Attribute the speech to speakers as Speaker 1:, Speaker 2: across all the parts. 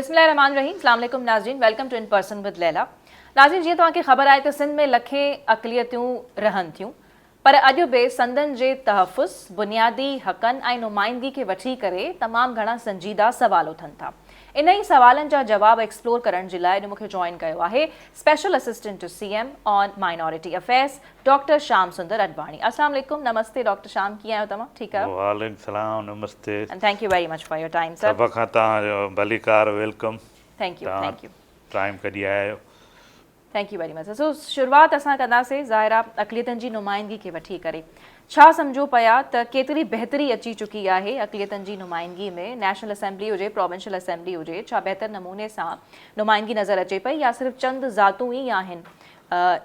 Speaker 1: बिस्मिल्लाहिर्रहमानिर्रहीम, अस्सलाम वालेकुम नाज़रीन, welcome to in person with Laila. नाज़रीन, जीअं तव्हांखे ख़बर आहे त सिंध में लखें अक़लियतूं रहनि थियूं, पर अॼु बि संदनि जे तहफ़ुज़, बुनियादी हक़नि ऐं नुमाइंदगी खे वठी करे तमामु घणा संजीदा सवाल उथनि था। इन ई सवालनि जा जवाब एक्सप्लोर करण जे लाइ मूंखे जॉइन कयो आहे special assistant to CM on minority affairs doctor Shyam Sundar Advani. अस्सलाम वालेकुम, नमस्ते डॉक्टर श्याम, कीअं आहियो तव्हां? ठीकु आहियो?
Speaker 2: वालेकुम सलाम, नमस्ते।
Speaker 1: And thank you very much for your time sir.
Speaker 2: सब खां तव्हांजो भलीकार वेलकम।
Speaker 1: थैंक यू
Speaker 2: टाइम कढी आया आहियो।
Speaker 1: Thank you very much. सो शुरूआत असां कंदासीं ज़ाहिरा अक़लियतनि जी नुमाइंदगी खे वठी करे। छा सम्झो पिया त केतिरी बहितरी अची चुकी आहे अक़लियतनि जी नुमाइंदगी में? नेशनल असेंबली हुजे, प्रोविंशियल असेंबली हुजे, छा बहितर नमूने सां नुमाइंदगी नज़र अचे पई, या सिर्फ़ु चंद ज़ातूं ई आहिनि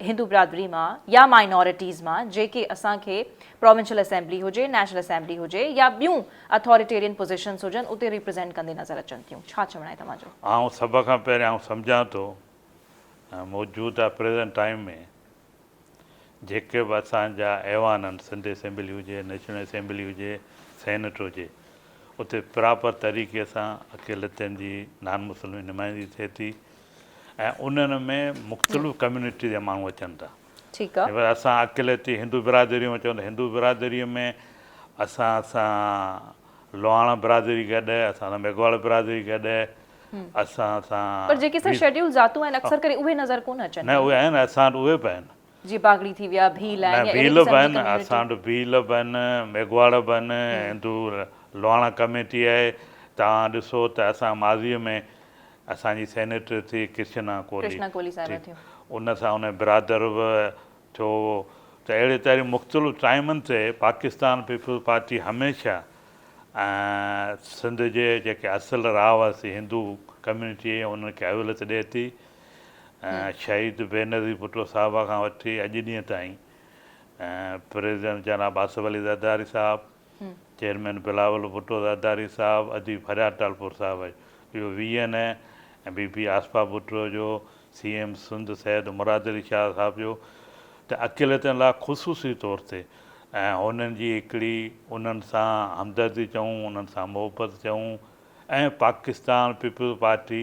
Speaker 1: हिंदू बिरादरी मां या माइनॉरिटीज़ मां जेके असांखे प्रोविंशियल असेंबली हुजे, नेशनल असेंबली हुजे या ॿियूं अथॉरिटेरियन पोज़ीशन्स हुजनि उते रिप्रेज़ेंट कंदे नज़र अचनि थियूं? छा चवणु आहे तव्हांजो?
Speaker 2: आउं सभ खां पहिरियों सम्झां थो मौजूदा प्रेज़ेंट टाइम में जेके बि असांजा ऐवान आहिनि, सिंध असेंबली हुजे, नेशनल असेंबली हुजे, सेनेट हुजे, उते प्रॉपर तरीक़े सां अक़लियतनि जी नॉन मुस्लिम नुमाइंदगी थिए थी ऐं उन्हनि में मुख़्तलिफ़ कम्यूनिटी जा माण्हू अचनि था।
Speaker 1: ठीकु आहे।
Speaker 2: असां अक़लियती हिंदू बिरादरी में चवंदा, हिंदू बिरादरीअ में असां लोहाणा बिरादरी गॾु, असां मेघवाड़ बिरादरी गॾु,
Speaker 1: पर जेके शेड्यूल ज़ातूं आहिनि अक्सर करे उहे नज़र कोन अचनि।
Speaker 2: न उहे आहिनि, असां वटि उहे बि आहिनि।
Speaker 1: जी बागड़ी थी विया, भील आहिनि,
Speaker 2: भील बि आहिनि, असां वटि भील बि आहिनि, मेघवाड़ बि आहिनि, हिंदू लोहाणा कमेटी आहे। तव्हां ॾिसो त असां माज़ीअ में असांजी सेनेटर थी कृष्णा कोहली, उन सां उन बिरादर बि थियो। त अहिड़े तरह मुख़्तलिफ़ टाइमनि ते पाकिस्तान पीपल्स पार्टी हमेशह सिंध जे जेके असुलु रहावासी हिंदू कम्यूनिटी उन्हनि खे अहलियत ॾिए थी। शहीद बेनज़ीर भुट्टो साहिब खां वठी अॼु ॾींहं ताईं प्रेसिडेंट जनाब आसिफ अली ज़रदारी साहिबु, चेयरमैन बिलावल भुट्टो ज़रदारी साहिबु, अदीब फरियाद टालपुर साहिबु, इहो VN ऐं BP आसफा भुट्टो जो, CM सिंध सैद मुराद अली शाह साहिब जो, त अक़लियतनि लाइ ख़ुशूसी तौर ते ऐं हुननि जी हिकिड़ी उन्हनि सां हमदर्दी चऊं, उन्हनि सां मोहबत चऊं, ऐं पाकिस्तान पीपल्स पार्टी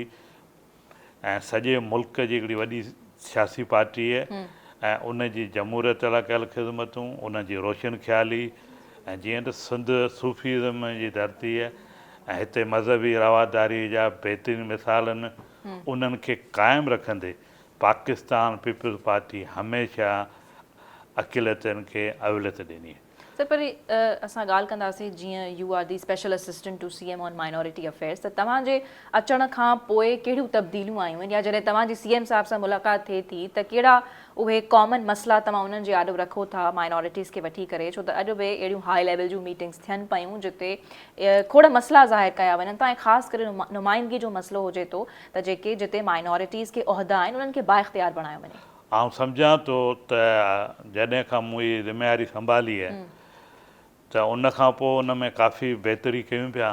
Speaker 2: ऐं सॼे मुल्क जी हिकिड़ी वॾी सियासी पार्टी आहे ऐं उनजी जमहूरियत लाइ कयल ख़िदमतूं, उनजी रोशन ख़्याली, ऐं जीअं त सिंध सूफ़ीज़म जी धरती आहे ऐं हिते मज़हबी रवादारी जा बहितरीनु मिसाल आहिनि, उन्हनि खे क़ाइमु रखंदे पाकिस्तान पीपल्स पार्टी हमेशह अक़लियतनि खे अहलियत ॾिनी।
Speaker 1: सर, पर असां ॻाल्हि कंदासीं, जीअं you are the special assistant to CM on minority affairs, त तव्हांजे अचण खां पोइ कहिड़ियूं तब्दीलियूं आयूं आहिनि, या जॾहिं तव्हांजी CM साहिब सां मुलाक़ात थिए थी त कहिड़ा उहे कॉमन मसइला तव्हां उन्हनि जे आॾो रखो था माइनॉरिटीज़ खे वठी करे? छो त अॼु बि अहिड़ियूं हाई लेवल जूं मीटिंग्स थियनि पियूं जिते खोड़ मसइला ज़ाहिर कया वञनि था, ऐं ख़ासि करे नुमाइंदगी जो मसइलो हुजे थो त जेके जिते माइनॉरिटीज़ खे उहिदा आहिनि उन्हनि खे बाइख़्तियार बणायो वञे।
Speaker 2: आउं सम्झां थो त जॾहिं खां मुंहिंजी ज़िमेवारी संभाली आहे त उन खां पोइ उन में काफ़ी बहितरी कयूं पिया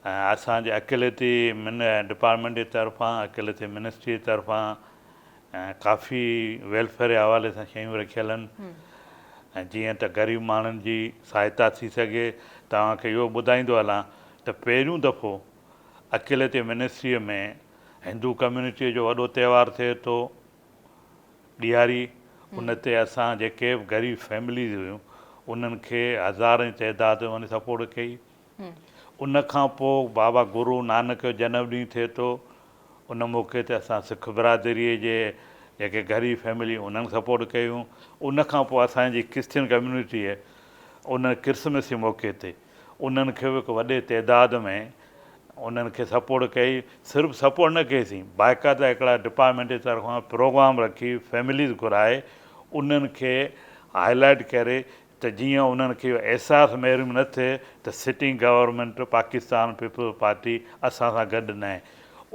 Speaker 2: ऐं असांजे अक़लियती डिपार्टमेंट जे तरफ़ां, अक़लियती मिनिस्ट्री जे तरफ़ां ऐं काफ़ी वेलफेयर जे हवाले सां शयूं रखियल आहिनि। ऐं जीअं त ग़रीब माण्हुनि जी सहायता थी सघे, तव्हांखे इहो ॿुधाईंदो हलां त पहिरियों दफ़ो अक़लियती मिनिस्ट्रीअ में हिंदू कम्यूनिटीअ जो वॾो त्योहारु थिए थो, ॾियारी। उन ते असां जेके बि ग़रीब फैमिलीज़ हुयूं उन्हनि खे हज़ारनि तइदाद में वञी सपोर्ट कई। उन खां पोइ बाबा गुरू नानक जो जनमु ॾींहुं थिए थो, उन मौक़े ते असां सिख बिरादरीअ जे जेके ग़रीब फैमिली उन्हनि सपोर्ट कयूं। उन खां पोइ असांजी क्रिश्चियन कम्यूनिटी आहे, उन क्रिसमस जे मौक़े ते उन्हनि खे बि हिकु वॾे तइदाद में उन्हनि खे सपोर्ट कई। सिर्फ़ु सपोर्ट न कईसीं, बाक़ाइदा हिकिड़ा डिपार्टमेंट जे तरफ़ां प्रोग्राम रखी फैमिलीज़ घुराए उन्हनि खे हाईलाइट करे त जीअं उन्हनि खे अहसासु महिरूम न थिए त sitting government Pakistan peoples party असां सां गॾु न आहे।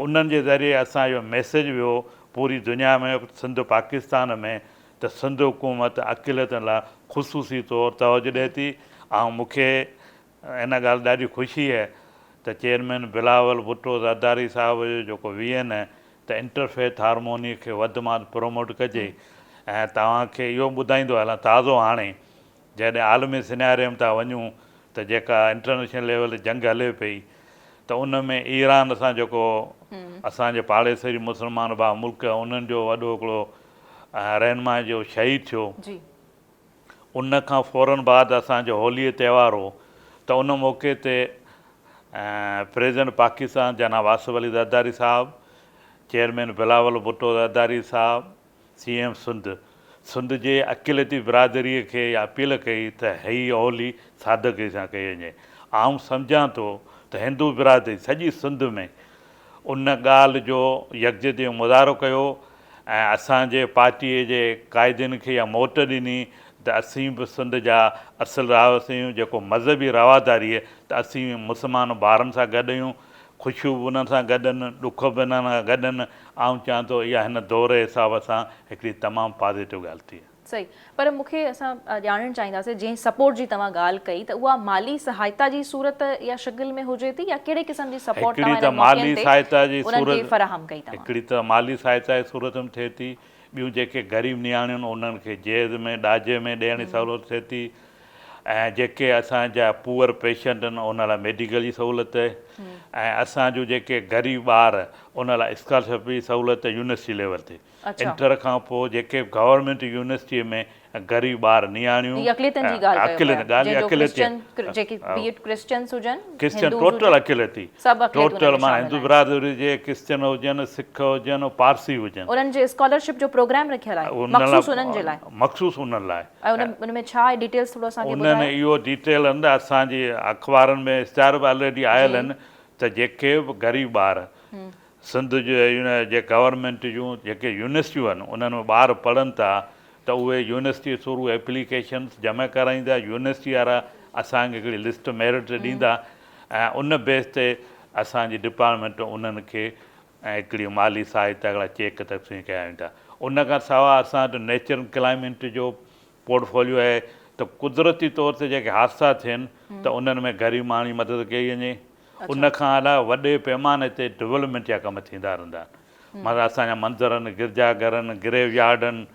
Speaker 2: उन्हनि जे ज़रिए असां इहो मैसेज वियो पूरी दुनिया में, सिंध पाकिस्तान में, त सिंध हुकूमत अक़लियतनि लाइ ख़ुशूसी तौरु तवजो ॾिए थी। ऐं मूंखे इन ॻाल्हि ॾाढी ख़ुशी आहे त चेयरमैन बिलावल भुट्टो ज़रदारी साहिब जो जेको VN आहे त इंटरफेथ हारमोनी खे वधि में वधि प्रोमोट कजे। ऐं तव्हांखे इहो ॿुधाईंदो हलां, ताज़ो हाणे जॾहिं आलमी सिनारे में था वञूं त जेका इंटरनेशनल लेवल ते जंग हले पई त त उन में ईरान सां जेको असांजे पाड़ेसरी मुस्लमान भाउ मुल्क आहे उन्हनि जो वॾो हिकिड़ो रहनुमा जो शहीद थियो।
Speaker 1: जी
Speaker 2: उन खां फ़ौरन बाद असांजो होलीअ त्योहार हो त उन मौक़े ते प्रेसिडेंट पाकिस्तान जनाब आसिफ अली ज़रदारी साहब, चेयरमैन बिलावल भुट्टो ज़रदारी साहब, CM सिंध जे अक़िलती बिरादरीअ खे अपील कई त हीअ होली सादगी सां कई वञे। आउं सम्झां थो त हिंदू बिरादरी सॼी सिंध में उन ॻाल्हि जो यकजहती जो मुज़ाहिरो कयो ऐं असांजे पार्टीअ जे क़ाइदनि खे इहा मोट ॾिनी त असीं बि सिंध जा असुलु रहिवासी आहियूं, जेको मज़हबी रवादारी आहे त असीं मुस्लमान ॿारनि सां गॾु आहियूं, ख़ुशियूं बि उन्हनि सां गॾु आहिनि, ॾुख बि उन्हनि सां गॾु आहिनि। आउं चवां थो इहा हिन दौर जे हिसाब सां हिकिड़ी तमामु पॉज़िटिव ॻाल्हि थी आहे।
Speaker 1: सही, पर मूंखे असां ॼाणणु चाहींदासीं जंहिं सपोर्ट जी तव्हां ॻाल्हि कई त उहा माली सहायता जी सूरत या शिकिल में हुजे थी या कहिड़े क़िस्म जी सपोर्ट
Speaker 2: हिकिड़ी त माली सहायता जी सूरत
Speaker 1: फ़राहम कई तव्हां?
Speaker 2: हिकिड़ी त माली सहायता जी सूरत में थिए थी, ॿियूं जेके ग़रीब नियाणियूं आहिनि उन्हनि खे जहेज़ में ॾाजे में ॾियण जी सहूलियत थिए थी, ऐं जेके असांजा पुअर पेशेंट आहिनि उन लाइ मेडिकल जी सहूलियत, ऐं असांजूं जेके ग़रीब ॿार उन लाइ स्कॉलरशिप जी सहूलियत यूनिवर्सिटी लेवल ते। इंटर खां पोइ जेके गवर्नमेंट यूनिवर्सिटीअ में ग़रीब ॿार नियाणियूं क्रिश्चियन टोटल अक़िलती टोटल माना हिंदू बिरादरी हुजे, क्रिश्चियन हुजनि, सिख हुजनि, पारसी हुजनि,
Speaker 1: उन्हनि जे स्कॉलरशिप जो प्रोग्राम रखियल आहे
Speaker 2: मख़सूसु उन्हनि लाइ।
Speaker 1: उनमें छा आहे डिटेल्स थोरो असांखे ॿुधायो?
Speaker 2: उन्हनि इहो डिटेल आहिनि असांजे अख़बारनि में इश्तिहार बि ऑलरेडी आयल आहिनि त जेके बि ग़रीब ॿार सिंध जे गवर्नमेंट जूं जेके यूनिवर्सिटियूं आहिनि उन्हनि में ॿार पढ़नि था त उहे यूनिवर्सिटी थ्रू एप्लीकेशन्स जमा कराईंदा, यूनिवर्सिटी वारा असांखे हिकिड़ी लिस्ट मेरिट ॾींदा ऐं उन बेस ते असांजी डिपार्टमेंट उन्हनि खे हिकिड़ी माली सहायता हिकिड़ा चेक तक़सीम कया वेंदा। उन खां सवाइ असां वटि नेचुरल क्लाइमेट जो पोर्टफोलियो आहे त कुदरती तौर ते जेके हादसा थियनि त उन्हनि में ग़रीब माण्हुनि जी मदद कई वञे। उन खां अलावा वॾे पैमाने ते डेवलपमेंट जा कम थींदा रहंदा आहिनि, मतिलबु असांजा मंदर आहिनि, गिरजाघर आहिनि, ग्रेव यार्ड आहिनि,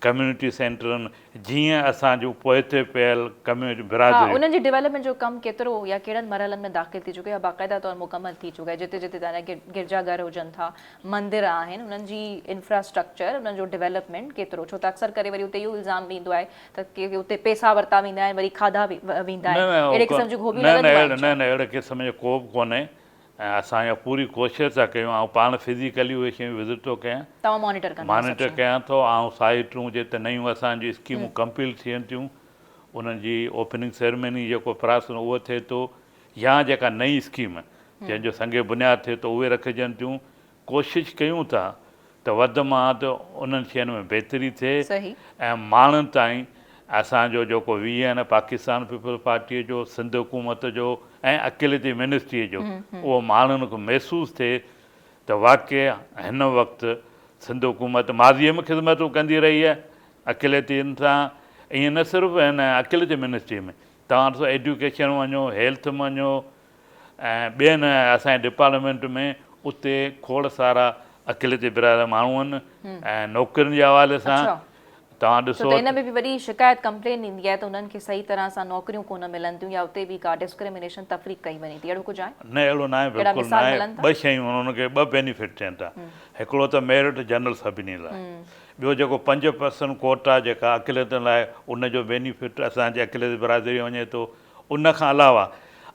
Speaker 2: कम्यूनिटी सेंटर आहिनि, जीअं असांजूं पोइते पियल कम्यूनिटी बिरादरी
Speaker 1: उन्हनि जी डेवलपमेंट जो कमु केतिरो या कहिड़नि मरहलनि में दाख़िल थी चुको आहे या बाक़ाइदा तौरु मुकमल थी चुको आहे? जिते जिते तव्हांजा गिरजाघर हुजनि था, मंदिर आहिनि, उन्हनि जी इंफ्रास्ट्रक्चर, उन्हनि जो डेवलपमेंट केतिरो? छो त अक्सर करे वरी उते इहो इल्ज़ाम ईंदो आहे त की उते पैसा वरिता वेंदा आहिनि, वरी खाधा वेंदा आहिनि, अहिड़े क़िस्म जूं खूबियूं
Speaker 2: न अहिड़े क़िस्म जो को बि कोन्हे ऐं असांजा पूरी कोशिशि था कयूं। ऐं पाण फिज़िकली उहे शयूं विज़िट थो कयां,
Speaker 1: तव्हां मॉनिटर
Speaker 2: कयां थो। ऐं साइटूं जिते नयूं असांजी स्कीमूं कंप्लीट थियनि थियूं उन्हनि जी ओपनिंग सेरेमनी जेको प्रासन उहो थिए थो, या जेका नई स्कीम जंहिंजो संगे बुनियादु थिए थो उहे रखिजनि थियूं। कोशिशि कयूं था त वधि मां वधि उन्हनि शयुनि में बहितरी थिए ऐं माण्हुनि ताईं असांजो जेको VN पाकिस्तान पीपल्स पार्टीअ जो, सिंध हुकूमत जो ऐं अक़िलती मिनिस्ट्रीअ जो उहो माण्हुनि खे महसूसु थिए त वाक़ई हिन वक़्तु सिंध हुकूमत माज़ीअ में ख़िदमतूं कंदी रही आहे अक़िलतियुनि सां। ईअं न सिर्फ़ु हिन अक़िलती मिनिस्ट्री में, तव्हां ॾिसो एजुकेशन वञो, हेल्थ में वञो ऐं ॿियनि असांजे डिपार्टमेंट में उते खोड़ सारा अक़िलती बिरादर माण्हू आहिनि ऐं नौकरियुनि जे हवाले सां तव्हां ॾिसो
Speaker 1: हिन में बि वॾी शिकायत कंप्लेन ईंदी आहे त उन्हनि खे सही तरह सां नौकरियूं कोन मिलनि थियूं या उते बि का डिस्क्रिमिनेशन तफ़रीक़ कई वञे थी, अहिड़ो कुझु आहे?
Speaker 2: न, अहिड़ो न आहे, बिल्कुलु न आहे। ॿ शयूं उन्हनि खे ॿ बेनिफिट थियनि था। हिकिड़ो त मेरिट जनरल सभिनी लाइ, ॿियो जेको 5% कोटा जेका अक़िलतनि लाइ उनजो बेनिफिट असांजे अक़िलती बिरादरी वञे थो। उन खां अलावा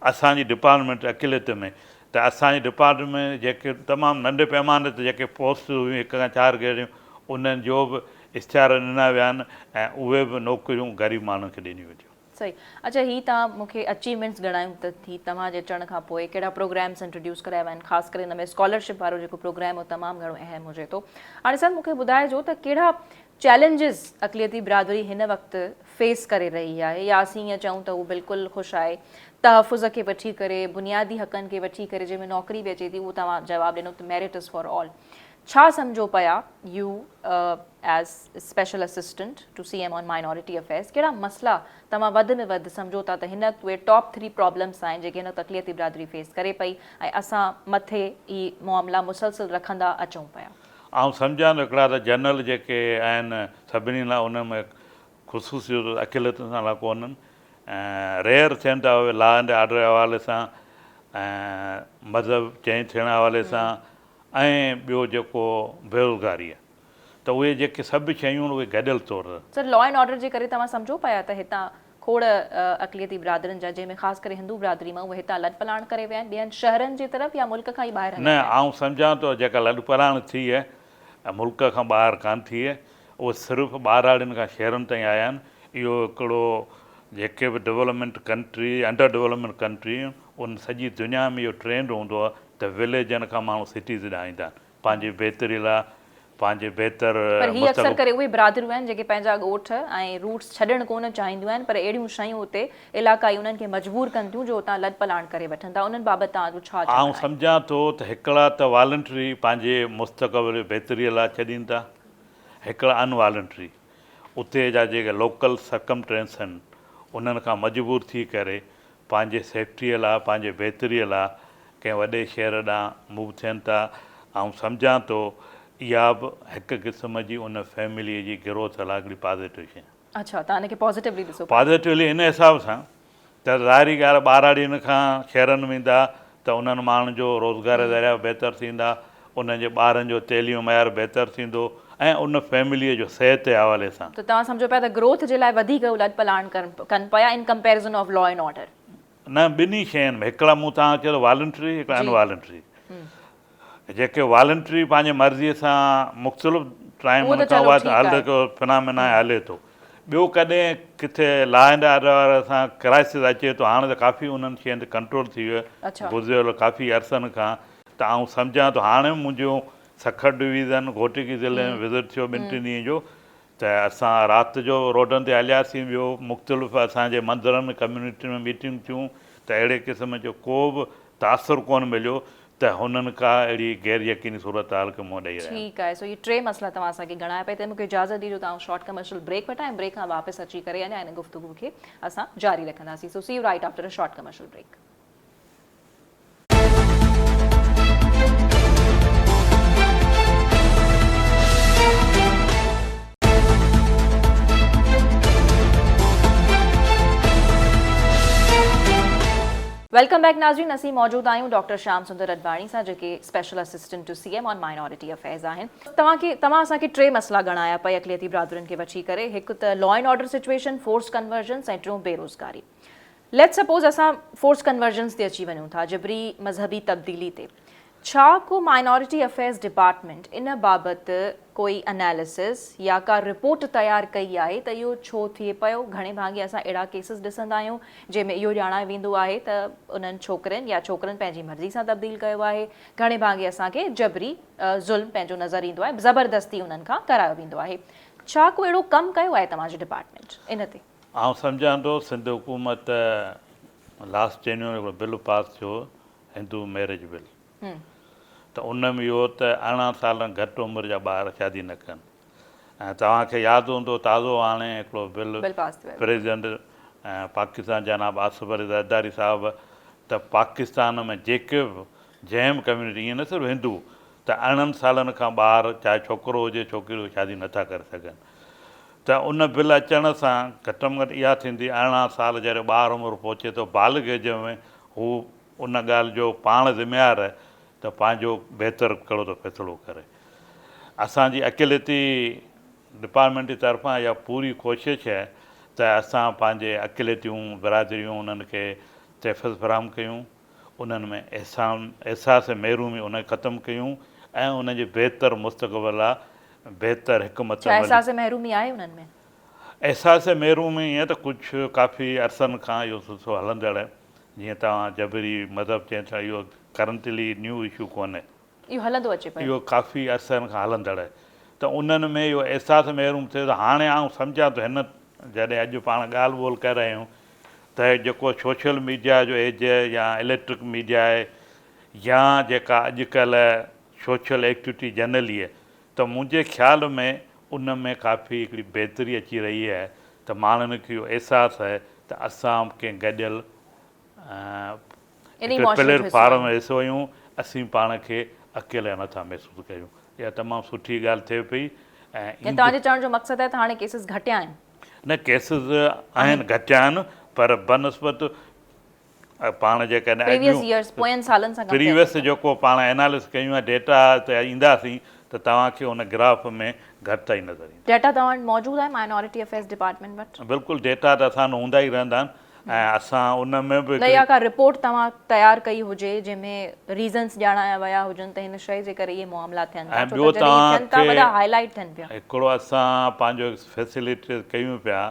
Speaker 2: असांजी डिपार्टमेंट अक़िलत में त असांजे डिपार्टमेंट में जेके तमामु नंढे पैमाने ते जेके पोस्ट हुयूं 1 खां 4 ग्रेडियूं उन्हनि जो बि इश्तिहार ॾिना विया आहिनि ऐं उहे बि नौकरियूं ग़रीब माण्हुनि खे ॾिनियूं वेंदियूं।
Speaker 1: सही। अच्छा, ही तव्हां मूंखे अचीवमेंट्स ॻणायूं त थी, तव्हांजे अचण खां पोइ कहिड़ा प्रोग्राम्स इंट्रोड्यूस कराया विया आहिनि, ख़ासि करे हिन में स्कॉलरशिप वारो जेको प्रोग्राम हो तमामु घणो अहम हुजे थो। हाणे सर मूंखे ॿुधाइजो त कहिड़ा चैलेंजिस अक़िलती बिरादरी हिन वक़्तु फेस करे रही आहे, या असीं ईअं चऊं त उहो बिल्कुलु ख़ुशि आहे तहफ़ुज़ खे वठी करे, बुनियादी हक़नि खे वठी करे, जंहिंमें नौकरी बि अचे थी, उहो तव्हां जवाबु ॾिनो त मेरिट इज़ फॉर ऑल। छा सम्झो पिया you as special assistant to CM on minority affairs, कहिड़ा मसइला तव्हां वधि में वधि सम्झो था त हिन उहे टॉप 3 प्रॉब्लम्स आहिनि जेके हिन अक़िलती बिरादरी फेस करे पई ऐं असां मथे ई मामला मुसलसिल रखंदा अचूं पिया?
Speaker 2: ऐं सम्झां त हिकिड़ा त जनरल जेके आहिनि सभिनी लाइ उन में ख़ुशूसी अक़िलतुनि सां लाइ कोन्हनि ऐं रेयर थियनि था उहे लॉ एंड ऑर्डर जे हवाले सां ऐं मज़हब चेंज थियण हवाले सां ऐं ॿियो जेको बेरोज़गारी आहे त उहे जेके सभु शयूं उहे गॾियल तौरु
Speaker 1: सर लॉ एंड ऑर्डर जे करे तव्हां सम्झो पिया त हितां खोड़ अक़लियती बिरादरनि जा जंहिंमें ख़ासि करे हिंदू बिरादरी मां उहे हितां लॾ पलाण करे विया आहिनि ॿियनि शहरनि जे तरफ़ या मुल्क खां ई ॿाहिरि
Speaker 2: न आउं सम्झां थो जेका लॾ पलाण थी आहे ऐं मुल्क खां ॿाहिरि कान थी आहे उहे सिर्फ़ु ॿाहिराड़ियुनि खां शहरनि ताईं आया आहिनि इहो हिकिड़ो जेके बि development country under development country उन सॼी दुनिया में इहो ट्रेंड हूंदो आहे त विलेजनि खां माण्हू सिटीज़ ॾांहुं ईंदा आहिनि पंहिंजी बहितरी लाइ पंहिंजे
Speaker 1: पर
Speaker 2: बहितर
Speaker 1: ही अक्सर करे उहे बिरादरियूं आहिनि जेके पंहिंजा ॻोठ ऐं रूट्स छॾणु कोन चाहींदियूं आहिनि पर अहिड़ियूं शयूं उते इलाक़ाई उन्हनि खे मजबूर कनि थियूं जो उतां लॾ पलाण करे वठनि था उन्हनि बाबति तव्हांजो छा
Speaker 2: आउं सम्झां थो त हिकिड़ा त वॉलंटरी पंहिंजे मुस्तक़बिल बहितरीअ लाइ छॾीनि था हिकिड़ा अनवॉलंटरी उते जा जेके लोकल सर्कमटेंस आहिनि उन्हनि खां मजबूर थी करे पंहिंजे सेफ्टीअ लाइ पंहिंजे बहितरीअ लाइ कंहिं वॾे शहर ॾांहुं मूव थियनि था ऐं सम्झां थो इहा बि हिकु क़िस्म जी उन फैमिलीअ जी ग्रोथ लाइ हिकिड़ी पॉज़िटिव शइ
Speaker 1: अच्छा तव्हां हिनखे पॉज़िटिवली ॾिसो
Speaker 2: पॉज़िटिवली इन हिसाब सां त ज़ाहिरी ॻाल्हि ॿाहिराड़ियुनि खां शहरनि में ईंदा त उन्हनि माण्हुनि जो रोज़गार ज़रिया बहितरु थींदा उन्हनि जे ॿारनि जो तइलीम मयार बहितरु थींदो ऐं उन फैमिलीअ जो सिहत जे हवाले सां
Speaker 1: त तव्हां सम्झो पिया त ग्रोथ जे लाइ वधीक लॾ पलाण कनि पिया इन comparison of law and order
Speaker 2: न ॿिन्ही शयुनि में हिकिड़ा मूं तव्हां चयो वॉलंटरी हिकिड़ा अनवॉलंटरी जेके वॉलंटरी पंहिंजे मर्ज़ीअ सां मुख़्तलिफ़ टाइम
Speaker 1: उहो त
Speaker 2: खां
Speaker 1: चलो
Speaker 2: बाद
Speaker 1: ठीकु
Speaker 2: हल
Speaker 1: आहे।
Speaker 2: फिनामिना हले थो ॿियो कॾहिं किथे लॉ एंड ऑर्डर सां क्राइसिस अचे थो हाणे त काफ़ी उन्हनि शयुनि ते कंट्रोल थी वियो
Speaker 1: अच्छा।
Speaker 2: आहे गुज़िरियल काफ़ी अरसनि खां त आउं सम्झां थो हाणे मुंहिंजो सखर डिवीज़न घोटिकी ज़िले में विज़िट थियो 2-3 ॾींहं जो त असां राति जो रोडनि ते हलियासीं ॿियो मुख़्तलिफ़ असांजे मंदरनि कम्यूनिटी में मीटिंग थियूं त अहिड़े क़िस्म जो को बि तासुरु कोन मिलियो त हुननि का अहिड़ी गैर यकीनी सूरत हाल खे मुंहुं ॾेई रहिया आहिनि।
Speaker 1: ठीकु आहे सो इहे टे मसइला तव्हां असांखे ॻणाया पिया त मूंखे इजाज़त ॾिजो तव्हां शॉर्ट कमर्शियल ब्रेक वठां ऐं ब्रेक खां वापसि अची करे अञा हिन गुफ़्तगू खे असां जारी रखंदासीं सो see you right after a short commercial break welcome back नाज़रीन असीं मौजूदु आहियूं डॉक्टर श्याम सुंदर अडवाणी सां जेके special assistant to CM on minority affairs आहिनि तव्हां असांखे टे मसइला ॻणाया पिया अक़लियती बिरादरियुनि खे वठी करे हिकु त law and order situation force convergence ऐं टियों बेरोज़गारी लेट्स सपोज़ असां फोर्स कन्वर्जन्स ते अची वञूं था जबरी मज़हबी तब्दीली ते छा को माइनॉरिटी अफेयर्स डिपार्टमेंट इन बाबति कोई एनालिसिस या का रिपोर्ट तयारु कई आहे त इहो छो थिए पियो घणे भाङे असां अहिड़ा केसिस ॾिसंदा आहियूं जंहिंमें इहो ॼाणायो वेंदो आहे त उन्हनि छोकिरनि या छोकिरनि पंहिंजी मर्ज़ी सां तब्दील कयो आहे घणे भाङे असांखे जबरी ज़ुल्म पंहिंजो नज़र ईंदो आहे ज़बरदस्ती उन्हनि खां करायो वेंदो आहे छा को अहिड़ो कमु कयो आहे तव्हांजो डिपार्टमेंट इन ते
Speaker 2: आउं सम्झां थो सिंध हुकूमत लास्ट जनवरी हिकिड़ो बिल पास थियो हिंदू मैरिज बिल त उन में इहो त 18 साल घटि उमिरि जा ॿार शादी न कनि ऐं तव्हांखे यादि हूंदो ताज़ो हाणे हिकिड़ो बिल प्रेसिडेंट पाकिस्तान जनाब आसिफ अली ज़रदारी साहिबु त पाकिस्तान में जेके बि जंहिं बि कम्यूनिटी ईअं न सिर्फ़ु हिंदू त 18 सालनि खां ॿार चाहे छोकिरो हुजे छोकिरी हुजे शादी नथा करे सघनि त उन बिल अचण सां घटि में घटि इहा थींदी 18 साल जॾहिं ॿार उमिरि पहुचे थो बालिग एज में हू उन ॻाल्हि जो पाण ज़िम्मेवार त पंहिंजो बहितरु कहिड़ो थो फ़ैसिलो करे असांजी अक़िलती डिपार्टमेंट जी तरफ़ां इहा पूरी कोशिशि आहे त असां पंहिंजे अक़िलतियूं बिरादरियूं उन्हनि खे तहफ़ुज़ फ़राहम कयूं उन्हनि में एहसास महरूमी उन ख़तमु कयूं ऐं उन जे बहितरु मुस्तक़बिल लाइ बहितरु हिकमत
Speaker 1: एहसास महरूमी आहे उन्हनि में
Speaker 2: एहसास महरूमी ईअं त कुझु काफ़ी अरसनि खां इहो सिलसिलो हलंदड़ आहे जीअं तव्हां जबरी मज़हब चयो था इहो करंटली न्यू इशू कोन्हे
Speaker 1: इहो हलंदो अचे पियो
Speaker 2: इहो काफ़ी अरसनि खां हलंदड़ आहे त उन्हनि में इहो एहसास महरूम थिए त हाणे आउं सम्झां थो हिन जॾहिं अॼु पाण ॻाल्हि ॿोल करे रहिया आहियूं त जेको सोशल मीडिया जो एज आहे या इलेक्ट्रिक मीडिया आहे या जेका अॼुकल्ह सोशल एक्टिविटी जनरली आहे त मुंहिंजे ख़्याल में उन में काफ़ी हिकिड़ी बहितरी अची रही आहे त माण्हुनि खे इहो अहसासु आहे त असां कंहिं गॾियल प्लेटफॉर्म में हिसो आहियूं असीं पाण खे अकेला नथा महसूसु कयूं इहा तमामु सुठी ॻाल्हि थिए पई ऐं
Speaker 1: तव्हांजे चवण जो मक़सदु आहे त हाणे केसिस घटिया आहिनि
Speaker 2: न केसिस आहिनि घटिया आहिनि पर बनस्बत पाण जेकॾहिं
Speaker 1: प्रीवियस इयर्स पोयनि सालनि सां
Speaker 2: प्रीवियस जेको पाण एनालिस कयूं आहे डेटा ते ईंदासीं त तव्हांखे उन ग्राफ में घटिताई नज़र ईंदी।
Speaker 1: डेटा तव्हां वटि मौजूदु आहे माइनॉरिटी अफेयर्स डिपार्टमेंट वटि?
Speaker 2: बिल्कुलु डेटा त असां हूंदा ई रहंदा आहिनि ऐं असां उन में बि
Speaker 1: न या का रिपोर्ट तव्हां तयारु कई हुजे जंहिंमें रीज़न्स ॼाणाया विया हुजनि त हिन शइ जे करे इहे मामला थियनि था,
Speaker 2: ऐं
Speaker 1: छो
Speaker 2: ॿियो
Speaker 1: त जॾहिं थियनि था
Speaker 2: तव्हांखे
Speaker 1: वॾा हाईलाइट थियनि पिया।
Speaker 2: हिकिड़ो असां पंहिंजो फैसिलिटी कयूं पिया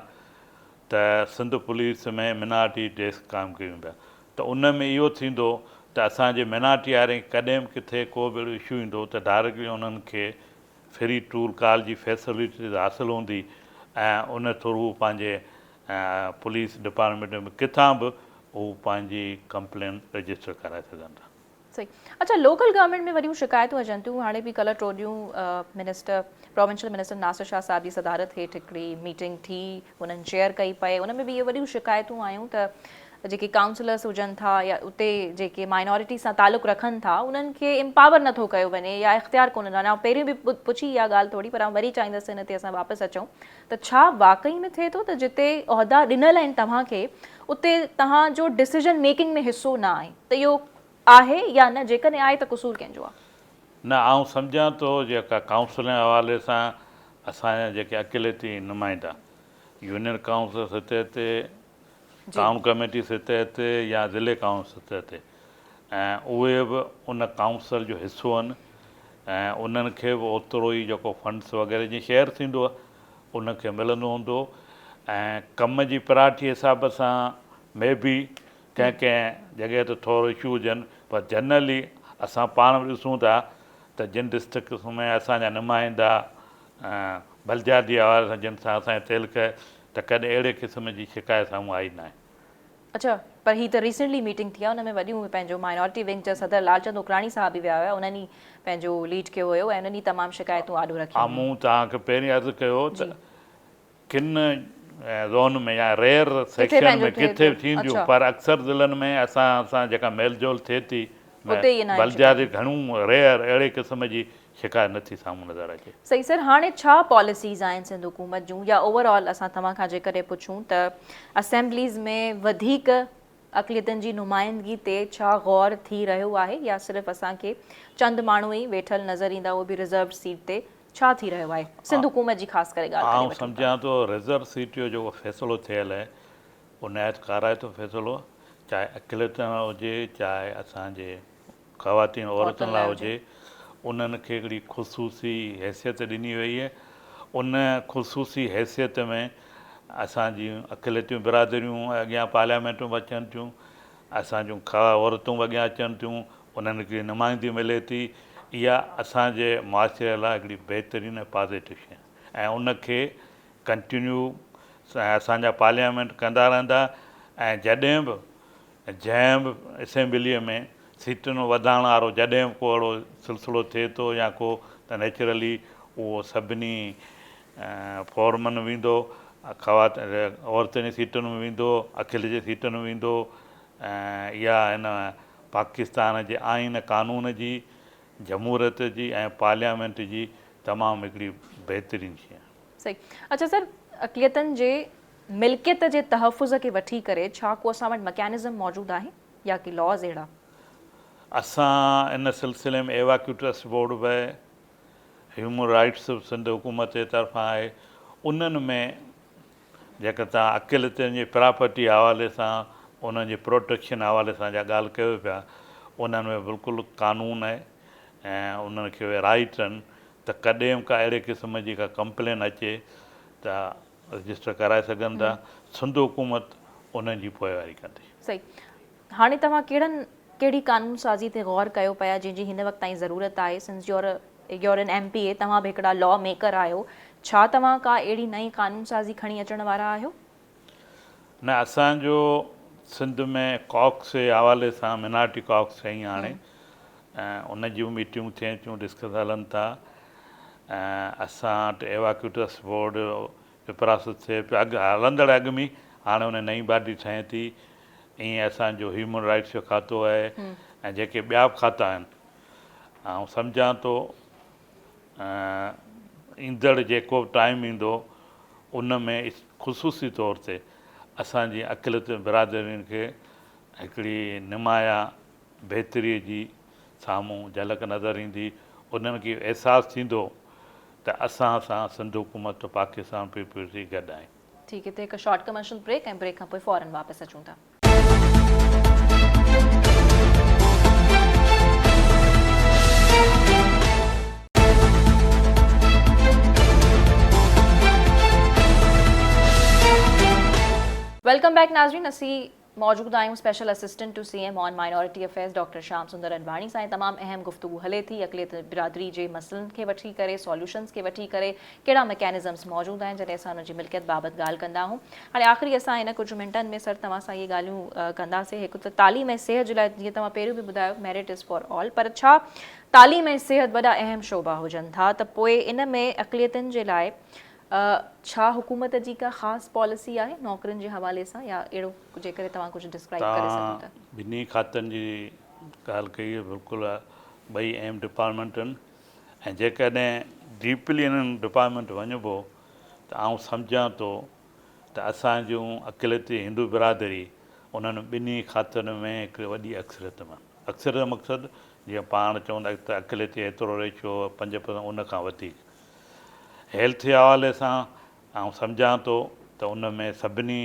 Speaker 2: त सिंध पुलिस में मिनारिटी डेस्क क़ाइमु कयूं पिया त उन में इहो थींदो त असांजे मिनारिटी वारे कॾहिं बि किथे को बि अहिड़ो इशू ईंदो त डायरेक्टली उन्हनि खे फ्री टूल कॉल जी फैसिलिटी हासिलु हूंदी ऐं उन थ्रू पंहिंजे पुलिस डिपार्टमेंट में किथां बि हू पंहिंजी कंप्लेन रजिस्टर कराए सघनि था।
Speaker 1: सही। अच्छा, लोकल गवर्नमेंट में वॾियूं शिकायतूं अचनि थियूं। हाणे बि कल्ह टियों ॾींहुं minister provincial minister Nasir Shah sahib जी सदारत हेठि हिकिड़ी मीटिंग थी, हुननि चेयर कई पए, उन में बि इहे वॾियूं शिकायतूं आयूं त जेके काउंसलर्स हुजनि था या उते जेके माइनॉरिटी सां तालुक़ु रखनि था उन्हनि खे एम्पावर नथो कयो वञे या इख़्तियार कोन ॾिनो वञे। पहिरियों बि पुछी इहा ॻाल्हि थोरी, पर वरी चाहींदसि हिन ते असां वापसि अचूं त छा वाक़ई में थिए थो त जिते उहिदा ॾिनल आहिनि तव्हांखे उते तव्हांजो डिसीजन मेकिंग में हिसो न आहे, त इहो आहे या न? जेकॾहिं आहे त क़सूरु कंहिंजो आहे?
Speaker 2: न, आउं सम्झां थो जेका काउंसिल जे हवाले सां असांजा जेके अकेलेती नुमाइंदा यूनियन काउंसिल सतह ते, टाउन कमेटी सतह ते या ज़िले काउंसिल सतह ते, ऐं उहे बि उन काउंसिल जो हिसो आहिनि ऐं उन्हनि खे बि ओतिरो ई जेको फंड्स वग़ैरह जीअं शेयर थींदो आहे उनखे मिलंदो हूंदो ऐं कम जी प्रायोरिटी हिसाब सां में बि कंहिं कंहिं जॻह ते थोरो इशू हुजनि, पर जनरली असां पाण बि ॾिसूं था त जिन डिस्ट्रिक्ट में असांजा नुमाइंदा बलजादी हवाले सां जिन सां असांजे तेलक त कॾहिं अहिड़े क़िस्म जी शिकायत साम्हूं आई न आहे।
Speaker 1: अच्छा, पर ही त रिसेंटली मीटिंग थी आहे, हुन में वॾियूं पंहिंजो माइनॉरिटी विंग जा सदर लालचंद उकराणी साहब बि विया हुआ, उन्हनि पंहिंजो लीड कयो हुयो ऐं उन्हनि तमामु शिकायतूं आॾो रखियूं।
Speaker 2: मूं तव्हांखे पहिरीं अर्ज़ु कयो त किन ज़ोन में या रेयर सेक्शन में किथे थींदियूं, पर अक्सर ज़िलनि में असां जेका मेलजोल थिए थी बलजादी घणियूं रेयर अहिड़े क़िस्म जी शिकायत नथी साम्हूं नज़र अचे।
Speaker 1: सही सर, हाणे छा पॉलिसीज़ आहिनि सिंध हुकूमत जूं या ओवरऑल असां तव्हां खां जेकॾहिं पुछूं त असेंबलीज़ में वधीक अक़लियतनि जी नुमाइंदगी ते छा गौर थी रहियो आहे या सिर्फ़ु असांखे चंद माण्हू ई वेठल नज़र ईंदा, उहो बि रिज़र्व सीट ते? छा थी रहियो आहे सिंध हुकूमत जी ख़ासि करे ॻाल्हि?
Speaker 2: आउं सम्झां थो रिज़र्व सीट जो जेको फ़ैसिलो थियल आहे उन काराए थो फ़ैसिलो, चाहे अक़लियतनि लाइ हुजे चाहे असांजे ख़वातीन औरतुनि लाइ हुजे, उन्हनि खे हिकिड़ी ख़ुसूसी हैसियत ॾिनी वई आहे। उन ख़ुसूसी हैसियत में असांजियूं अक़लियतियूं बिरादरियूं अॻियां पार्लियामेंटूं बि अचनि थियूं, असां जूं औरतूं बि अॻियां अचनि थियूं, उन्हनि खे नुमाइंदी मिले थी। इहा असांजे मुआशरे लाइ हिकिड़ी बहितरीनु ऐं पॉज़िटिव शइ ऐं उनखे कंटिन्यू असांजा पार्लियामेंट कंदा रहंदा ऐं जॾहिं बि जंहिं बि असेंबलीअ में सीटुनि वधाइण वारो जॾहिं बि को अहिड़ो सिलसिलो थिए थो या को, त नेचुरली उहो सभिनी फॉर्मन में वेंदो, औरतुनि जी सीटुनि में वेंदो, अक़िल जी सीटुनि में वेंदो। ऐं इहा हिन पाकिस्तान जे आइन कानून जी, जमहूरियत जी ऐं पार्लियामेंट जी तमामु हिकिड़ी बहितरीनु शइ आहे।
Speaker 1: सही। अच्छा सर, अक़लियतनि जे मिल्कियत जे तहफ़ुज़ खे वठी करे छा को असां वटि मैकेनिज़म मौजूदु आहे या की लॉज़ अहिड़ा?
Speaker 2: असां इन सिलसिले में एवाक्यूटस बोर्ड बि ह्यूमन राइट्स सिंध हुकूमत जे तरफ़ां आहे, उन्हनि में जेका तव्हां अक़लियतनि जी प्रॉपर्टी हवाले सां उन्हनि जे प्रोटेक्शन हवाले सां जा ॻाल्हि कयो पिया, उन्हनि में बिल्कुलु कानून आहे ऐं उन्हनि खे राइट आहिनि त कॾहिं बि का अहिड़े क़िस्म जी का कंप्लेन अचे त रजिस्टर कराए सघनि था। सिंध हुकूमत उन्हनि जी पोइवारी कंदी।
Speaker 1: सही। हाणे तव्हां कहिड़ी कानून साज़ी ते गौर कयो पिया जंहिंजी हिन वक़्त ताईं ज़रूरत आहे? सिंस योर एन MPA, तव्हां बि हिकिड़ा लॉ मेकर आहियो, छा तव्हां का अहिड़ी नई कानून साज़ी खणी अचण वारा आहियो?
Speaker 2: न, असांजो सिंध में कॉक्स जे हवाले सां मिनारिटी कॉक्स ठही हाणे ऐं उन जूं मीटिंगूं थियनि थियूं, डिस्कस हलनि था ऐं असां वटि एवाक्यूटस बोर्ड जो प्रोसेस थिए पियो हलंदड़ अॻु में, हाणे उन नई बॉडी ठहे थी। ईअं असांजो ह्यूमन राइट्स जो खातो आहे ऐं जेके ॿिया बि खाता आहिनि, ऐं सम्झां थो ईंदड़ जेको बि टाइम ईंदो उन में ख़ुशूसी तौर ते असांजी अक़लियत बिरादरियुनि खे हिकिड़ी निमाया बहितरीअ जी साम्हूं झलक नज़र ईंदी, उन्हनि खे अहसासु थींदो त असां सां सिंध हुकूमत पाकिस्तान पीपल्स जी गॾु आहे।
Speaker 1: ठीकु, हिते हिकु शॉर्ट कमर्शियल ब्रेक ऐं ब्रेक खां पोइ फौरन वापसि अचूं था। वेलकम बैक नाज़रीन, असीं मौजूद आहियूं special assistant to CM on minority affairs doctor Shyam Sundar Advani सां। तमामु अहम गुफ्तगू हले थी अक़लियत बिरादरी जे मसइलनि खे वठी करे, सॉल्यूशन्स खे वठी करे, कहिड़ा मैकेनिज़म्स मौजूदु आहिनि जॾहिं असां हुनजी मिल्कियत बाबति ॻाल्हि कंदा आहियूं। हाणे आख़िरी असां हिन कुझु मिंटनि में सर तव्हां सां इहे ॻाल्हियूं कंदासीं। हिकु त तालीम ऐं सिहत जे लाइ जीअं तव्हां पहिरियों बि ॿुधायो मेरिट इज़ फॉर ऑल, पर छा तालीम ऐं सिहत वॾा अहम शोबा हुजनि था त पोइ इन में अक़लियतुनि जे लाइ छा हुकूमत जी का ख़ासि पॉलिसी आहे नौकरियुनि जे हवाले सां, या अहिड़ो जेकॾहिं तव्हां कुझु डिस्क्राइब करे सघो था?
Speaker 2: ॿिन्ही खातनि जी ॻाल्हि कई आहे, बिल्कुलु ॿई अहम डिपार्टमेंट आहिनि ऐं जेकॾहिं डीपली इन्हनि डिपार्टमेंट वञिबो त आउं सम्झां थो त असांजूं अक़लियती हिंदू बिरादरी उन्हनि ॿिन्ही खातनि में हिकिड़ी वॾी अक्सरियत में, अक्सरियत मक़सदु जीअं पाण चवंदा त अक़लियती एतिरो रेशियो 5% उनखां वधीक। हेल्थ जे हवाले सां आउं सम्झां थो त उन में सभिनी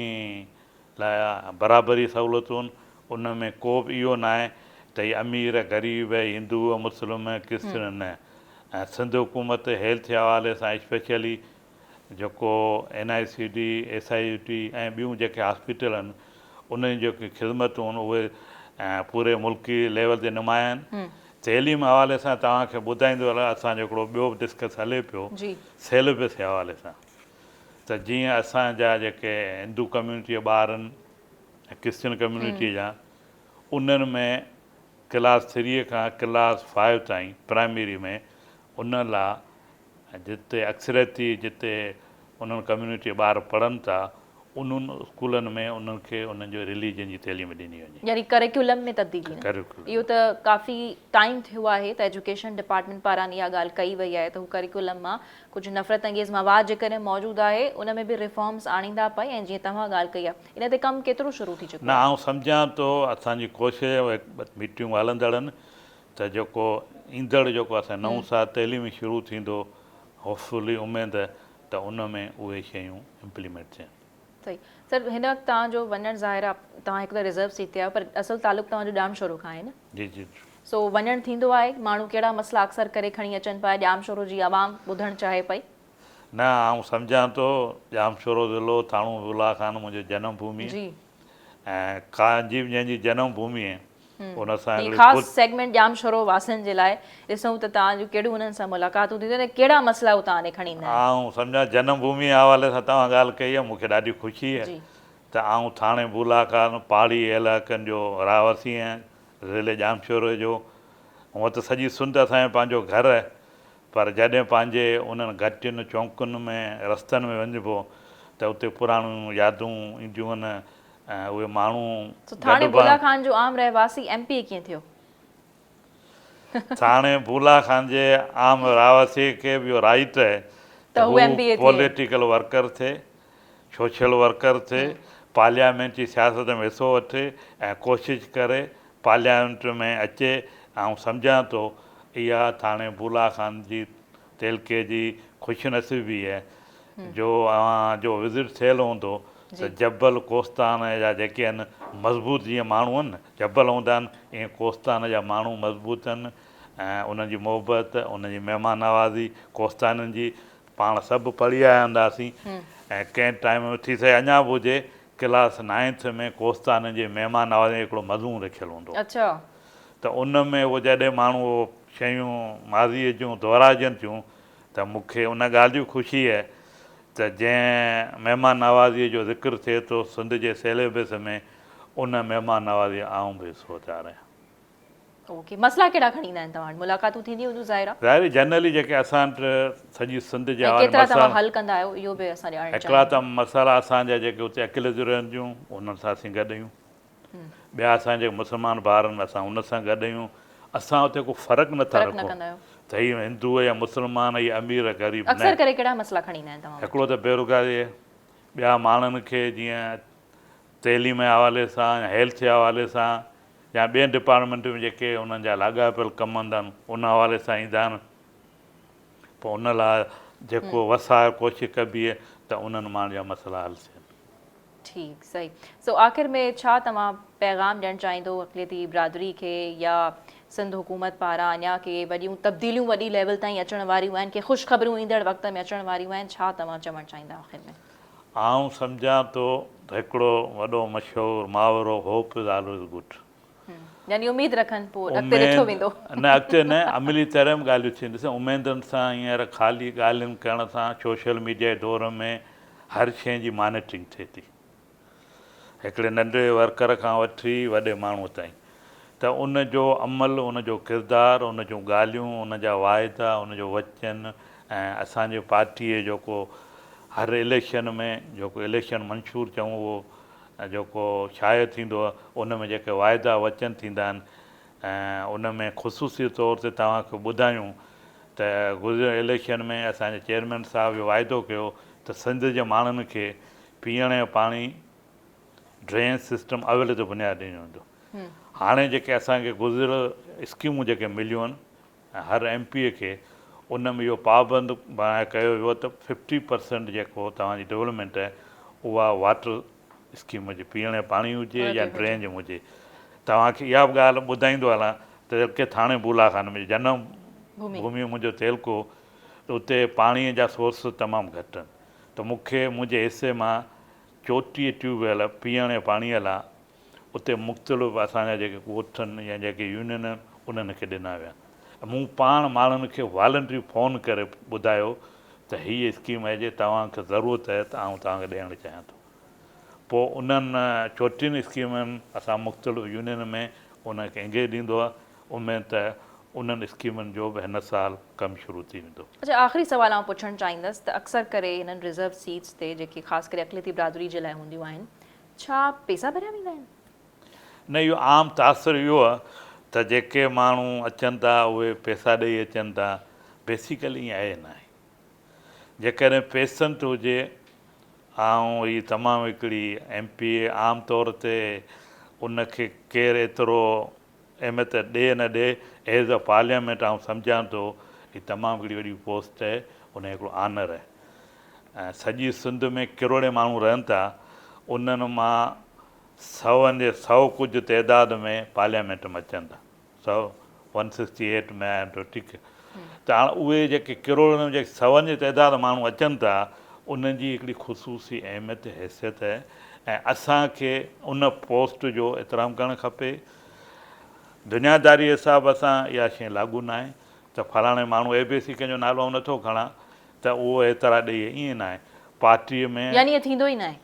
Speaker 2: लाइ बराबरी सहूलियतूं आहिनि, उन में को बि इहो न आहे त हीअ अमीर ग़रीब हिंदू मुस्लिम क्रिश्चन न। ऐं सिंध हुकूमत हेल्थ जे हवाले सां स्पेशली जेको NICD SIUT ऐं ॿियूं जेके हॉस्पिटल आहिनि उन्हनि जेके ख़िदमतूं आहिनि उहे पूरे मुल्की लेवल ते नुमाया आहिनि। तइलीम हवाले सां तव्हांखे ॿुधाईंदो हलां, असांजो हिकिड़ो ॿियो बि डिस्कस हले पियो सेलेबस जे हवाले सां, त जीअं असांजा जेके हिंदू कम्यूनिटी जा ॿार आहिनि ऐं क्रिश्चन कम्यूनिटी जा, उन्हनि में क्लास 3 खां क्लास 5 ताईं प्राइमरी में उन लाइ जिते अक्सरियती जिते उन्हनि कम्यूनिटी ॿार पढ़नि था उन्हनि स्कूलनि में उन्हनि खे उन्हनि जो रिलीजन जी तइलीम ॾिनी वञे,
Speaker 1: यानी करिकुलम में तब्दीली। इहो त काफ़ी टाइम थियो आहे त एजुकेशन डिपार्टमेंट पारां इहा ॻाल्हि कई वई आहे त हू करिकुलम मां कुझु नफ़रत अंगेज़ मवाद जेकॾहिं मौजूदु आहे उन में बि रिफॉर्म्स आणींदा पई। ऐं जीअं तव्हां ॻाल्हि कई आहे, इन ते कमु केतिरो शुरू थी चुको आहे?
Speaker 2: न, आउं सम्झां थो असांजी कोशिशि मीटिंगूं हलंदड़ आहिनि त जेको ईंदड़ जेको असां नओं साल तइलीमी शुरू थींदो, होपफुली उमेद त उन में उहे शयूं इम्प्लीमेंट थियनि।
Speaker 1: सही सर, हिन वक़्तु तव्हांजो वञणु ज़ाहिर आहे तव्हां हिकु त रिज़र्व सीट ते आहियो, पर असुलु तालुक़ु तव्हांजो ॼामशोरो खां आहे न?
Speaker 2: जी जी।
Speaker 1: सो वञणु थींदो आहे, माण्हू कहिड़ा मसइला अक्सर करे खणी अचनि पिया, ॼामशोरो जी आवाम ॿुधणु चाहे पई?
Speaker 2: न, आउं सम्झां थो ॼामशोरो ज़िलो थाणो बुला खान मुंहिंजो जनम भूमि ऐं कांजी जंहिंजी जनम भूमि आहे उन सां
Speaker 1: ख़ासि सेगमेंट ॼामशोरो वासियुनि जे लाइ ॾिसूं त तव्हांजूं कहिड़ियूं उन्हनि सां मुलाक़ातूं थींदियूं आहिनि, कहिड़ा मसइला हू तव्हां ॾे खणी ईंदा आहिनि?
Speaker 2: आउं सम्झां जनम भूमि जे हवाले सां तव्हां ॻाल्हि कई आहे, मूंखे ॾाढी ख़ुशी आहे त आउं थाणे बुला खान पहाड़ी इलाइक़नि जो रहावसी आहियां, ज़िले ॼामशोरो जो। हूअं त सॼी सिंध असांजो पंहिंजो घरु आहे, पर जॾहिं पंहिंजे उन्हनि घटियुनि चौंकुनि में रस्तनि में वञिबो त उते पुराणियूं यादूं ईंदियूं आहिनि ऐं उहे माण्हू।
Speaker 1: थाणे बुला खान जो आम रहवासी MP कीअं थियो?
Speaker 2: थाणे बुला खान जे आम रहवासी खे बि इहो राइट आहे त हू पॉलिटिकल वर्कर थिए, सोशल वर्कर थिए, पार्लियामेंटी सियासत में हिसो वठे ऐं कोशिशि करे पार्लियामेंट में अचे। ऐं सम्झां थो इहा थाणे बुला खान जी तेलके जी ख़ुशनसीबी आहे जो विज़िट थियल हूंदो त जबल कोस्तान जा जेके आहिनि मज़बूत, जीअं माण्हू आहिनि न जबल हूंदा आहिनि, ईअं कोस्तान जा माण्हू मज़बूत आहिनि ऐं उन्हनि जी मोहबत, उन्हनि जी महिमान नवाज़ी कोस्ताननि जी पाण सभु पढ़ी आया हूंदासीं। ऐं कंहिं टाइम में थी सघे अञा बि हुजे, क्लास 9th में कोस्ताननि जे महिमान नवाज़ी हिकिड़ो मज़मून रखियलु हूंदो।
Speaker 1: अच्छा।
Speaker 2: त उन में उहो जॾहिं माण्हू शयूं माज़ीअ जूं दोहिराइजनि थियूं त मूंखे उन ॻाल्हि जी ख़ुशी आहे त जंहिं महिमान नवाज़ीअ जो ज़िक्र थिए थो सिंध जे सिलेबस में, उन महिमान नवाज़ी आऊं बि सोचार आहियां।
Speaker 1: ओके, मसइला कहिड़ा खणी ईंदा आहिनि तव्हां वटि? मुलाक़ातूं थींदियूं हूंदियूं ज़ाहिर आहे?
Speaker 2: ज़ाहिर जनरली जेके असां वटि सॼी सिंध जे
Speaker 1: केतिरा तव्हां हल कंदा आहियो इहो बि असां ॼाणणु चाहियूं।
Speaker 2: हिकिड़ा त मसइला असांजा जेके उते अक़िलतूं रहंदियूं उन्हनि सां असीं गॾु आहियूं, ॿिया असांजे मुस्लमान भाउर आहिनि असां उन सां गॾु आहियूं। असां उते को फ़र्क़ु नथा रखूं त हीअ हिंदू या मुस्लमान या अमीर ग़रीब।
Speaker 1: अक्सर करे कहिड़ा मसइला खणी ईंदा आहिनि तव्हां?
Speaker 2: हिकिड़ो त बेरोज़गारी आहे, ॿिया माण्हुनि खे जीअं तइलीम जे हवाले सां या हेल्थ जे हवाले सां या ॿियनि डिपार्टमेंट में जेके उन्हनि जा लाॻापियल कमु हूंदा आहिनि उन हवाले सां ईंदा आहिनि। पोइ उन लाइ जेको वसार कोशिशि कबी आहे त उन्हनि माण्हुनि जा मसइला हल थियनि।
Speaker 1: ठीकु, सही। सो आख़िर में छा तव्हां पैगाम ॾियणु चाहींदो अक़लियती बिरादरी खे या सिंध हुकूमत पारां अञा के वॾियूं तब्दीलियूं वॾी लेवल ताईं अचण वारियूं आहिनि, के ख़ुशख़बरियूं ईंदड़ वक़्त में अचण वारियूं आहिनि, छा तव्हां चवणु चाहींदा आख़िर में?
Speaker 2: आउं सम्झां थो त हिकिड़ो वॾो मशहूरु मुहावरो होप इज़ ऑलवेज़ गुड।
Speaker 1: यानी उमेद रखनि पोइ अॻिते ॾिठो वेंदो।
Speaker 2: न अॻिते न, अमली तरह में ॻाल्हियूं थींदियूं। ॾिसो उमेदुनि सां हींअर ख़ाली ॻाल्हियुनि करण सां सोशल मीडिया जे दौर में हर शइ जी मॉनिटरिंग थिए थी, हिकिड़े नंढे वर्कर खां वठी वॾे माण्हू ताईं। त उन जो अमल, उन जो किरदारु, उन जूं ॻाल्हियूं, उन जा वाइदा, उन जो वचन ऐं असांजे पार्टीअ जेको हर इलेक्शन में जेको इलेक्शन मंशूर चऊं उहो जेको शायदि थींदो आहे उन में जेके वाइदा वचन थींदा आहिनि ऐं उन में ख़ुशूसी तौर ते तव्हांखे ॿुधायूं त गुज़िरियल इलेक्शन में असांजे चेयरमैन साहिब इहो वाइदो कयो त सिंध जे माण्हुनि खे पीअण जो पाणी ड्रेन सिस्टम अवेल ते बुनियादु ॾिनो वेंदो। हाणे जेके असांखे गुज़िरियल स्कीमूं जेके मिलियूं आहिनि हर एमपीअ खे उन में इहो पाबंद बणाए कयो वियो त 50% जेको तव्हांजी डेवलपमेंट आहे उहा वाटर स्कीम हुजे, पीअण जो पाणी हुजे या ड्रेन जो हुजे। तव्हांखे इहा बि ॻाल्हि ॿुधाईंदो हलां त जेके थाणे बुलाखान में जनम भूमि मुंहिंजो तेलको त उते पाणीअ जा सोर्स तमामु घटि आहिनि। त मूंखे मुंहिंजे हिसे मां 34 ट्यूबवेल पीअण जे पाणीअ लाइ उते मुख़्तलिफ़ असांजा जेके ॻोठनि या जेके यूनियन आहिनि उन्हनि खे ॾिना विया। मूं पाण माण्हुनि खे वॉलंटरी फ़ोन करे ॿुधायो त हीअ स्कीम आहे जे तव्हांखे ज़रूरत आहे त आउं तव्हांखे ॾियणु चाहियां थो। पोइ उन्हनि 34 स्कीमनि असां मुख़्तलिफ़ यूनियन में उनखे एंगेज ॾींदो आहे। उमेद त उन्हनि स्कीमनि जो बि हिन साल कमु शुरू थी वेंदो।
Speaker 1: अच्छा, आख़िरी सवाल आउं पुछणु चाहींदसि त अक्सर करे हिननि रिज़र्व सीट्स ते जेके ख़ासि करे अक़लियती बिरादरी जे लाइ हूंदियूं आहिनि, छा पैसा भरिया वेंदा आहिनि?
Speaker 2: न, इहो आम तासिर इहो आहे त जेके माण्हू अचनि था उहे पैसा ॾेई अचनि था, बेसिकली ईअं आहे न आहे। जेकॾहिं पैसनि ते हुजे ऐं हीअ तमामु हिकिड़ी एमपी आम तौर ते उनखे केरु एतिरो अहमियत ॾिए न ॾिए एज़ अ पार्लियामेंट आउं सम्झां थो हीअ तमामु हिकिड़ी वॾी पोस्ट आहे, उन हिकिड़ो आनर आहे। ऐं सॼी सिंध में किरोड़े माण्हू रहनि था, उन्हनि मां 100 कुझु तइदाद में पार्लियामेंट में अचनि था, 168 में आहिनि तो ठीकु। त हाणे उहे जेके किरोड़नि में जेके 100 जी तइदाद माण्हू अचनि था उन्हनि जी हिकिड़ी ख़ुशूसी अहमियत हैसियत आहे ऐं असांखे उन पोस्ट जो एतिराम करणु खपे। दुनियादारी हिसाब सां इहा शइ लागू न आहे त फलाणे माण्हू ABC कंहिंजो नालो नथो खणा त उहो एतिरा ॾेई, ईअं न आहे। पार्टीअ में
Speaker 1: यानी इहो थींदो ई न आहे।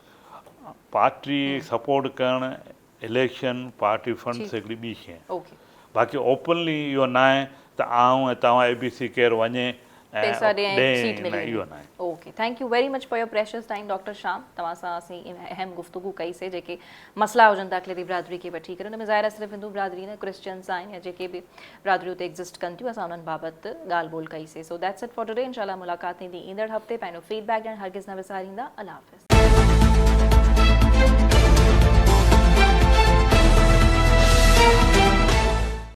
Speaker 2: पार्टी सपोर्ट करणु, इलेक्शन, पार्टी फंड्स हिकिड़ी ॿी शइ आहे।
Speaker 1: ओके,
Speaker 2: बाक़ी ओपनली इहो न आहे त आउं ऐं तव्हां ABC केरु वञे
Speaker 1: पैसा ॾे ऐं सीट
Speaker 2: न,
Speaker 1: मिले।
Speaker 2: इहो न आहे।
Speaker 1: Okay, thank you very much for your precious time doctor शाम। तव्हां सां असीं अहम गुफ्तगू कईसीं जेके मसइला हुजनि था अक़लियती बिरादरी खे वठी करे। हुन में ज़ाहिर आहे सिर्फ़ु हिंदू बिरादरी न, क्रिश्चियंस आहिनि या जेके बि बिरादरियूं हुते एग्ज़िस्ट कनि थियूं, असां उन्हनि बाबति ॻाल्हि ॿोल कईसीं। So that's it for today. इंशाल्लाह मुलाक़ात थींदी ईंदड़ हफ़्ते। पंहिंजो फीडबैक ॾियणु हरगिज़ न विसारींदा। अल्लाह हाफ़िज़।